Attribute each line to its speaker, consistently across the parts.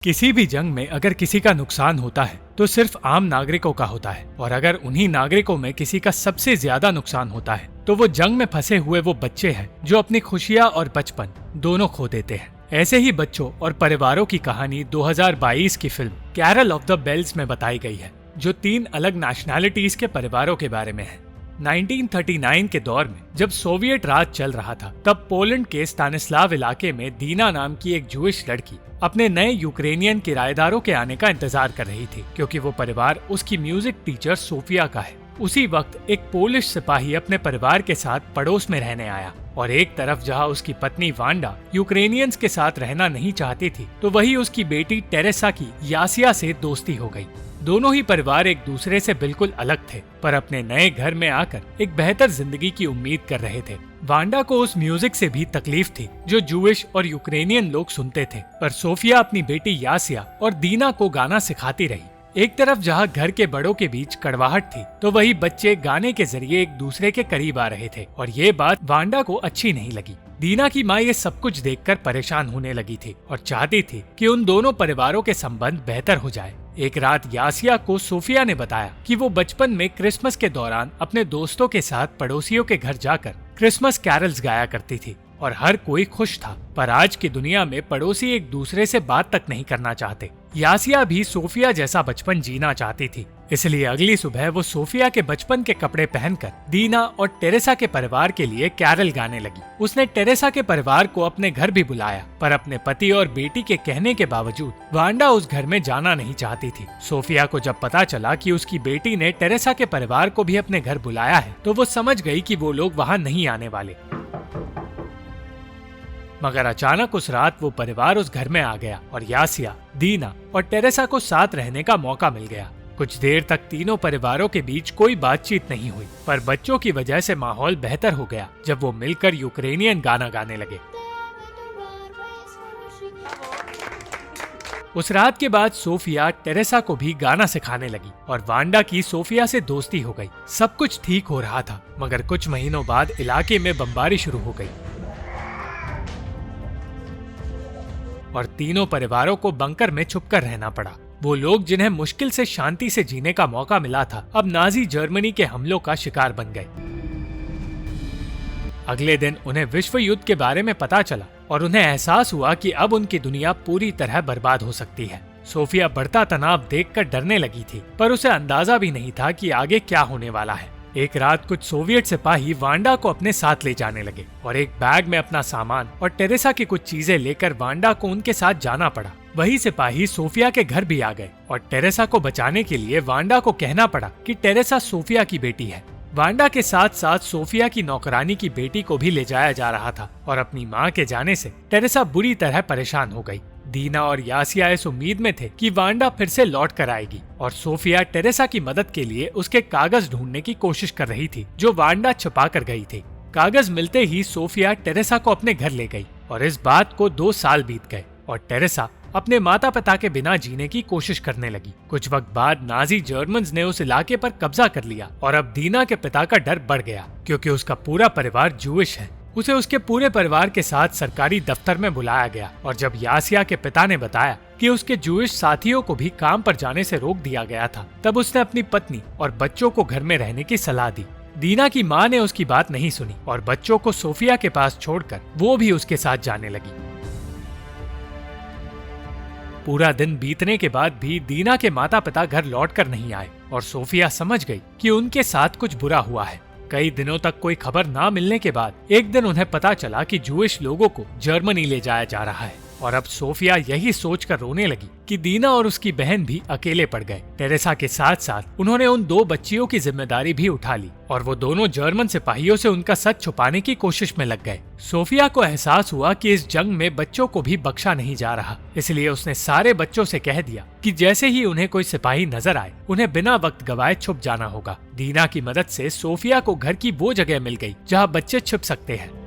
Speaker 1: किसी भी जंग में अगर किसी का नुकसान होता है तो सिर्फ आम नागरिकों का होता है, और अगर उन्हीं नागरिकों में किसी का सबसे ज्यादा नुकसान होता है तो वो जंग में फंसे हुए वो बच्चे हैं जो अपनी खुशियां और बचपन दोनों खो देते हैं। ऐसे ही बच्चों और परिवारों की कहानी 2022 की फिल्म कैरल ऑफ द बेल्स में बताई गई है, जो 3 अलग नेशनैलिटीज के परिवारों के बारे में है। 1939 के दौर में जब सोवियत राज चल रहा था, तब पोलैंड के स्टानिस्लाव इलाके में दीना नाम की एक जूइश लड़की अपने नए यूक्रेनियन किराएदारों के आने का इंतजार कर रही थी, क्योंकि वो परिवार उसकी म्यूजिक टीचर सोफिया का है। उसी वक्त एक पोलिश सिपाही अपने परिवार के साथ पड़ोस में रहने आया, और एक तरफ जहां उसकी पत्नी वांडा यूक्रेनियंस के साथ रहना नहीं चाहती थी, तो वही उसकी बेटी टेरेसा की यासिया से दोस्ती हो गई। दोनों ही परिवार एक दूसरे से बिल्कुल अलग थे, पर अपने नए घर में आकर एक बेहतर जिंदगी की उम्मीद कर रहे थे। वांडा को उस म्यूजिक से भी तकलीफ थी जो जूइश और यूक्रेनियन लोग सुनते थे, पर सोफिया अपनी बेटी यासिया और दीना को गाना सिखाती रही। एक तरफ जहां घर के बड़ों के बीच कड़वाहट थी, तो वही बच्चे गाने के जरिए एक दूसरे के करीब आ रहे थे, और ये बात वांडा को अच्छी नहीं लगी। दीना की माँ ये सब कुछ देखकर परेशान होने लगी थी और चाहती थी कि उन दोनों परिवारों के संबंध बेहतर हो जाए। एक रात यासिया को सोफिया ने बताया कि वो बचपन में क्रिसमस के दौरान अपने दोस्तों के साथ पड़ोसियों के घर जाकर क्रिसमस कैरल्स गाया करती थी और हर कोई खुश था, पर आज की दुनिया में पड़ोसी एक दूसरे से बात तक नहीं करना चाहते। यासिया भी सोफिया जैसा बचपन जीना चाहती थी, इसलिए अगली सुबह वो सोफिया के बचपन के कपड़े पहनकर दीना और टेरेसा के परिवार के लिए कैरल गाने लगी। उसने टेरेसा के परिवार को अपने घर भी बुलाया, पर अपने पति और बेटी के कहने के बावजूद वांडा उस घर में जाना नहीं चाहती थी। सोफिया को जब पता चला कि उसकी बेटी ने टेरेसा के परिवार को भी अपने घर बुलाया है, तो वो समझ गई कि वो लोग वहाँ नहीं आने वाले। मगर अचानक उस रात वो परिवार उस घर में आ गया और यासिया, दीना और टेरेसा को साथ रहने का मौका मिल गया। कुछ देर तक तीनों परिवारों के बीच कोई बातचीत नहीं हुई, पर बच्चों की वजह से माहौल बेहतर हो गया जब वो मिलकर यूक्रेनियन गाना गाने लगे। उस रात के बाद सोफिया टेरेसा को भी गाना सिखाने लगी और वांडा की सोफिया से दोस्ती हो गई। सब कुछ ठीक हो रहा था, मगर कुछ महीनों बाद इलाके में बमबारी शुरू हो गई और तीनों परिवारों को बंकर में छुपकर रहना पड़ा। वो लोग जिन्हें मुश्किल से शांति से जीने का मौका मिला था, अब नाजी जर्मनी के हमलों का शिकार बन गए। अगले दिन उन्हें विश्व युद्ध के बारे में पता चला और उन्हें एहसास हुआ कि अब उनकी दुनिया पूरी तरह बर्बाद हो सकती है। सोफिया बढ़ता तनाव देखकर डरने लगी थी, पर उसे अंदाजा भी नहीं था कि आगे क्या होने वाला है। एक रात कुछ सोवियत सिपाही वांडा को अपने साथ ले जाने लगे और एक बैग में अपना सामान और टेरेसा की कुछ चीजें लेकर वांडा को उनके साथ जाना पड़ा। वही सिपाही सोफिया के घर भी आ गए और टेरेसा को बचाने के लिए वांडा को कहना पड़ा कि टेरेसा सोफिया की बेटी है। वांडा के साथ साथ सोफिया की नौकरानी की बेटी को भी ले जाया जा रहा था, और अपनी माँ के जाने से टेरेसा बुरी तरह परेशान हो गई। दीना और यासिया इस उम्मीद में थे कि वांडा फिर से लौट कर आएगी, और सोफिया टेरेसा की मदद के लिए उसके कागज ढूंढने की कोशिश कर रही थी जो वांडा छुपा कर गई थी। कागज मिलते ही सोफिया टेरेसा को अपने घर ले गई और इस बात को 2 साल बीत गए और टेरेसा अपने माता पिता के बिना जीने की कोशिश करने लगी। कुछ वक्त बाद नाजी जर्मन्स ने उस इलाके पर कब्जा कर लिया और अब दीना के पिता का डर बढ़ गया, क्योंकि उसका पूरा परिवार जूइश है। उसे उसके पूरे परिवार के साथ सरकारी दफ्तर में बुलाया गया, और जब यासिया के पिता ने बताया कि उसके जूइश साथियों को भी काम पर जाने से रोक दिया गया था, तब उसने अपनी पत्नी और बच्चों को घर में रहने की सलाह दी। दीना की माँ ने उसकी बात नहीं सुनी और बच्चों को सोफिया के पास छोड़कर वो भी उसके साथ जाने लगी। पूरा दिन बीतने के बाद भी दीना के माता पिता घर लौटकर नहीं आए और सोफिया समझ गई कि उनके साथ कुछ बुरा हुआ है। कई दिनों तक कोई खबर ना मिलने के बाद एक दिन उन्हें पता चला कि जूइश लोगों को जर्मनी ले जाया जा रहा है, और अब सोफिया यही सोचकर रोने लगी कि दीना और उसकी बहन भी अकेले पड़ गए। टेरेसा के साथ साथ उन्होंने उन 2 बच्चियों की जिम्मेदारी भी उठा ली और वो दोनों जर्मन सिपाहियों से उनका सच छुपाने की कोशिश में लग गए। सोफिया को एहसास हुआ कि इस जंग में बच्चों को भी बख्शा नहीं जा रहा, इसलिए उसने सारे बच्चों से कह दिया कि जैसे ही उन्हें कोई सिपाही नजर आए, उन्हें बिना वक्त गवाए छुप जाना होगा। दीना की मदद से सोफिया को घर की वो जगह मिल गई जहाँ बच्चे छुप सकते हैं,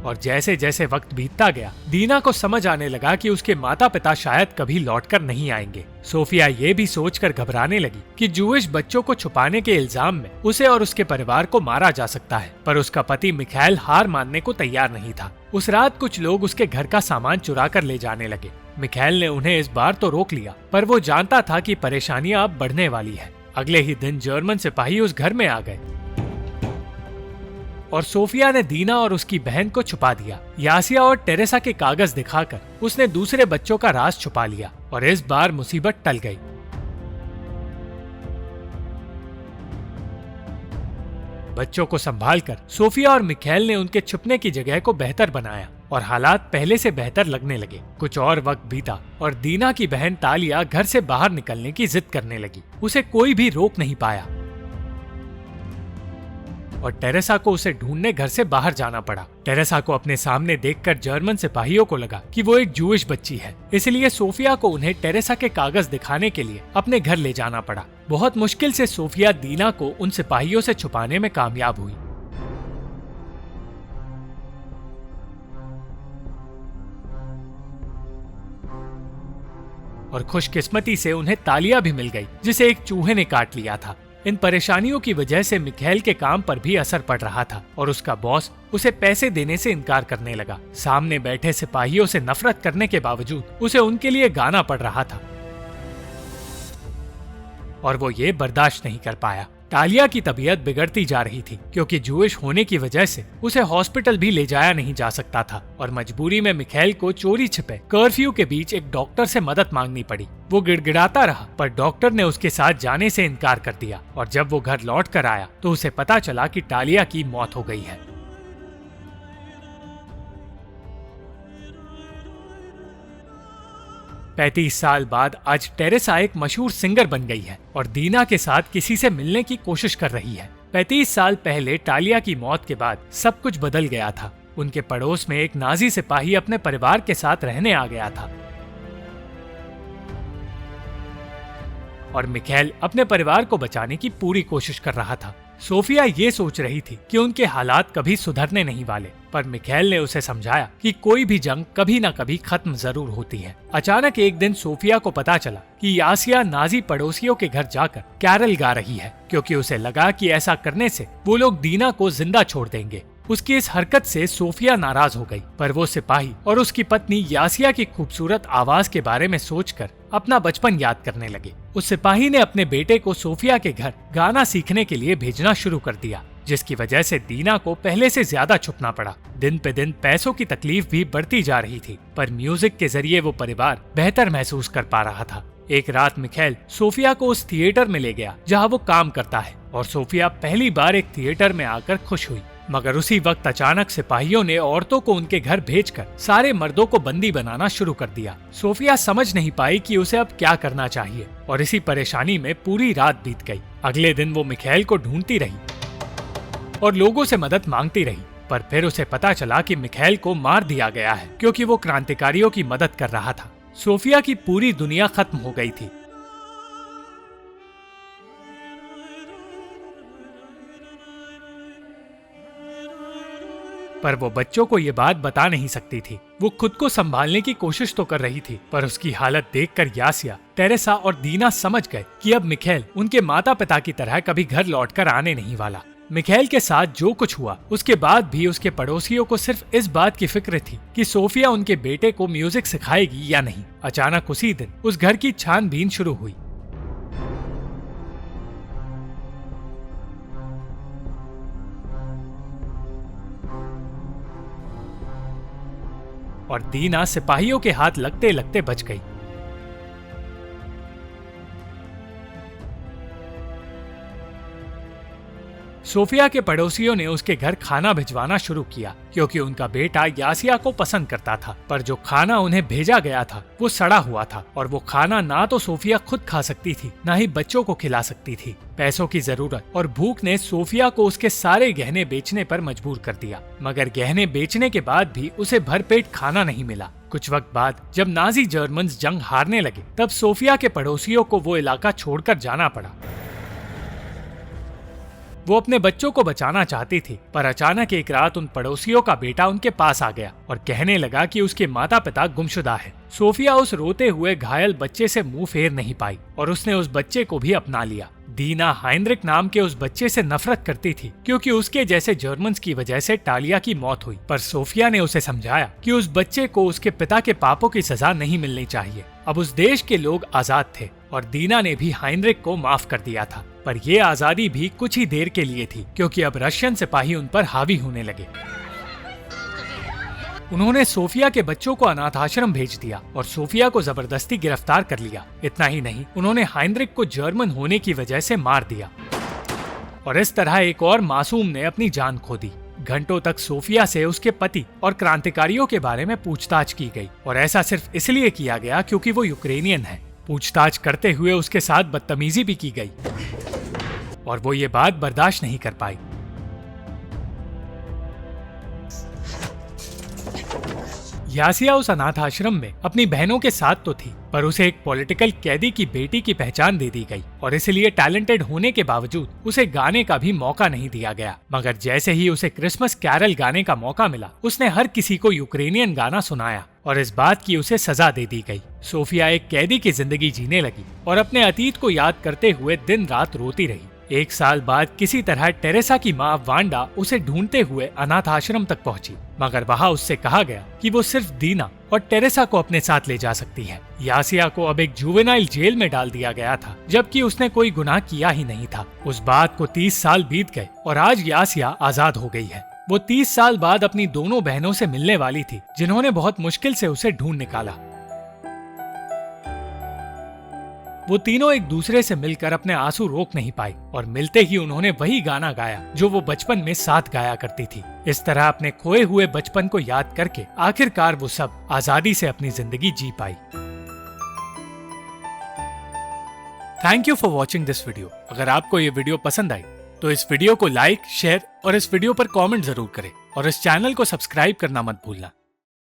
Speaker 1: और जैसे जैसे वक्त बीतता गया, दीना को समझ आने लगा कि उसके माता पिता शायद कभी लौटकर नहीं आएंगे। सोफिया ये भी सोचकर घबराने लगी कि जूइश बच्चों को छुपाने के इल्जाम में उसे और उसके परिवार को मारा जा सकता है, पर उसका पति मिखाइल हार मानने को तैयार नहीं था। उस रात कुछ लोग उसके घर का सामान चुरा कर ले जाने लगे। मिखाइल ने उन्हें इस बार तो रोक लिया, पर वो जानता था कि परेशानियां अब बढ़ने वाली है। अगले ही दिन जर्मन सिपाही उस घर में आ गए और सोफिया ने दीना और उसकी बहन को छुपा दिया। यासिया और टेरेसा के कागज दिखाकर उसने दूसरे बच्चों का राज छुपा लिया और इस बार मुसीबत टल गई। बच्चों को संभालकर सोफिया और मिखाइल ने उनके छुपने की जगह को बेहतर बनाया और हालात पहले से बेहतर लगने लगे। कुछ और वक्त बीता और दीना की बहन तालिया घर से बाहर निकलने की जिद करने लगी। उसे कोई भी रोक नहीं पाया और टेरेसा को उसे ढूंढने घर से बाहर जाना पड़ा। टेरेसा को अपने सामने देखकर जर्मन सिपाहियों को लगा कि वो एक जूइश बच्ची है, इसलिए सोफिया को उन्हें टेरेसा के कागज दिखाने के लिए अपने घर ले जाना पड़ा। बहुत मुश्किल से सोफिया दीना को उन सिपाहियों से छुपाने में कामयाब हुई। और खुशकिस्मती से उन्हें तालिया भी मिल गई, जिसे एक चूहे ने काट लिया था। इन परेशानियों की वजह से मिखाइल के काम पर भी असर पड़ रहा था और उसका बॉस उसे पैसे देने से इनकार करने लगा। सामने बैठे सिपाहियों से नफरत करने के बावजूद उसे उनके लिए गाना पड़ रहा था और वो ये बर्दाश्त नहीं कर पाया। तालिया की तबीयत बिगड़ती जा रही थी क्योंकि जूइश होने की वजह से उसे हॉस्पिटल भी ले जाया नहीं जा सकता था और मजबूरी में मिखाइल को चोरी छिपे कर्फ्यू के बीच एक डॉक्टर से मदद मांगनी पड़ी। वो गिड़गिड़ाता रहा, पर डॉक्टर ने उसके साथ जाने से इनकार कर दिया और जब वो घर लौट कर आया तो उसे पता चला कि तालिया की मौत हो गई है। 35 साल बाद आज टेरेसा एक मशहूर सिंगर बन गई है और दीना के साथ किसी से मिलने की कोशिश कर रही है। 35 साल पहले तालिया की मौत के बाद सब कुछ बदल गया था। उनके पड़ोस में एक नाजी सिपाही अपने परिवार के साथ रहने आ गया था और मिखाइल अपने परिवार को बचाने की पूरी कोशिश कर रहा था। सोफिया ये सोच रही थी कि उनके हालात कभी सुधरने नहीं वाले, पर मिखाइल ने उसे समझाया कि कोई भी जंग कभी न कभी खत्म जरूर होती है। अचानक एक दिन सोफिया को पता चला कि यासिया नाजी पड़ोसियों के घर जाकर कैरल गा रही है, क्योंकि उसे लगा कि ऐसा करने से वो लोग दीना को जिंदा छोड़ देंगे। उसकी इस हरकत से सोफिया नाराज हो गई, पर वो सिपाही और उसकी पत्नी यासिया की खूबसूरत आवाज के बारे में सोचकर अपना बचपन याद करने लगे। उस सिपाही ने अपने बेटे को सोफिया के घर गाना सीखने के लिए भेजना शुरू कर दिया, जिसकी वजह से दीना को पहले से ज्यादा छुपना पड़ा। दिन पे दिन पैसों की तकलीफ भी बढ़ती जा रही थी, पर म्यूजिक के जरिए वो परिवार बेहतर महसूस कर पा रहा था। एक रात मिखाइल सोफिया को उस थिएटर में ले गया जहाँ वो काम करता है और सोफिया पहली बार एक थिएटर में आकर खुश हुई। मगर उसी वक्त अचानक सिपाहियों ने औरतों को उनके घर भेजकर सारे मर्दों को बंदी बनाना शुरू कर दिया। सोफिया समझ नहीं पाई कि उसे अब क्या करना चाहिए और इसी परेशानी में पूरी रात बीत गई। अगले दिन वो मिखाइल को ढूंढती रही और लोगों से मदद मांगती रही, पर फिर उसे पता चला कि मिखाइल को मार दिया गया है क्योंकि वो क्रांतिकारियों की मदद कर रहा था। सोफिया की पूरी दुनिया खत्म हो गई थी। पर वो बच्चों को ये बात बता नहीं सकती थी। वो खुद को संभालने की कोशिश तो कर रही थी, पर उसकी हालत देखकर यासिया, टेरेसा और दीना समझ गए कि अब मिखाइल उनके माता पिता की तरह कभी घर लौटकर आने नहीं वाला। मिखाइल के साथ जो कुछ हुआ उसके बाद भी उसके पड़ोसियों को सिर्फ इस बात की फिक्र थी कि सोफिया उनके बेटे को म्यूजिक सिखाएगी या नहीं। अचानक उसी दिन उस घर की छानबीन शुरू हुई और दीना सिपाहियों के हाथ लगते लगते बच गई। सोफिया के पड़ोसियों ने उसके घर खाना भिजवाना शुरू किया क्योंकि उनका बेटा यासिया को पसंद करता था, पर जो खाना उन्हें भेजा गया था वो सड़ा हुआ था और वो खाना ना तो सोफिया खुद खा सकती थी, ना ही बच्चों को खिला सकती थी। पैसों की जरूरत और भूख ने सोफिया को उसके सारे गहने बेचने पर मजबूर कर दिया, मगर गहने बेचने के बाद भी उसे भरपेट खाना नहीं मिला। कुछ वक्त बाद जब नाजी जर्मन जंग हारने लगे, तब सोफिया के पड़ोसियों को वो इलाका छोड़कर जाना पड़ा। वो अपने बच्चों को बचाना चाहती थी, पर अचानक एक रात उन पड़ोसियों का बेटा उनके पास आ गया और कहने लगा कि उसके माता पिता गुमशुदा है। सोफिया उस रोते हुए घायल बच्चे से मुंह फेर नहीं पाई और उसने उस बच्चे को भी अपना लिया। दीना हाइंद्रिक नाम के उस बच्चे से नफरत करती थी क्योंकि उसके जैसे जर्मन्स की वजह से टालिया की मौत हुई, पर सोफिया ने उसे समझाया कि उस बच्चे को उसके पिता के पापों की सजा नहीं मिलनी चाहिए। अब उस देश के लोग आजाद थे और दीना ने भी हाइंद्रिक को माफ कर दिया था, पर ये आजादी भी कुछ ही देर के लिए थी क्योंकि अब रशियन सिपाही उन पर हावी होने लगे। उन्होंने सोफिया के बच्चों को अनाथ आश्रम भेज दिया और सोफिया को जबरदस्ती गिरफ्तार कर लिया। इतना ही नहीं, उन्होंने हाइंद्रिक को जर्मन होने की वजह से मार दिया और इस तरह एक और मासूम ने अपनी जान खो दी। घंटों तक सोफिया से उसके पति और क्रांतिकारियों के बारे में पूछताछ की गई और ऐसा सिर्फ इसलिए किया गया क्योंकि वो यूक्रेनियन है। पूछताछ करते हुए उसके साथ बदतमीजी भी की गई और वो ये बात बर्दाश्त नहीं कर पाई। यासिया उस अनाथ आश्रम में अपनी बहनों के साथ तो थी, पर उसे एक पॉलिटिकल कैदी की बेटी की पहचान दे दी गई और इसलिए टैलेंटेड होने के बावजूद उसे गाने का भी मौका नहीं दिया गया। मगर जैसे ही उसे क्रिसमस कैरल गाने का मौका मिला, उसने हर किसी को यूक्रेनियन गाना सुनाया और इस बात की उसे सजा दे दी गई। सोफिया एक कैदी की जिंदगी जीने लगी और अपने अतीत को याद करते हुए दिन रात रोती रही। एक साल बाद किसी तरह टेरेसा की माँ वांडा उसे ढूंढते हुए अनाथ आश्रम तक पहुंची, मगर वहाँ उससे कहा गया कि वो सिर्फ दीना और टेरेसा को अपने साथ ले जा सकती है। यासिया को अब एक जुवेनाइल जेल में डाल दिया गया था, जबकि उसने कोई गुनाह किया ही नहीं था। उस बात को 30 साल बीत गए और आज यासिया आजाद हो गई है। वो 30 साल बाद अपनी दोनों बहनों से मिलने वाली थी, जिन्होंने बहुत मुश्किल से उसे ढूंढ निकाला। वो तीनों एक दूसरे से मिलकर अपने आंसू रोक नहीं पाई और मिलते ही उन्होंने वही गाना गाया जो वो बचपन में साथ गाया करती थी। इस तरह अपने खोए हुए बचपन को याद करके आखिरकार वो सब आजादी से अपनी जिंदगी जी पाई। Thank you for watching this video. अगर आपको ये वीडियो पसंद आई तो इस वीडियो को लाइक, शेयर और इस वीडियो पर कमेंट जरूर करें और इस चैनल को सब्सक्राइब करना मत भूलना।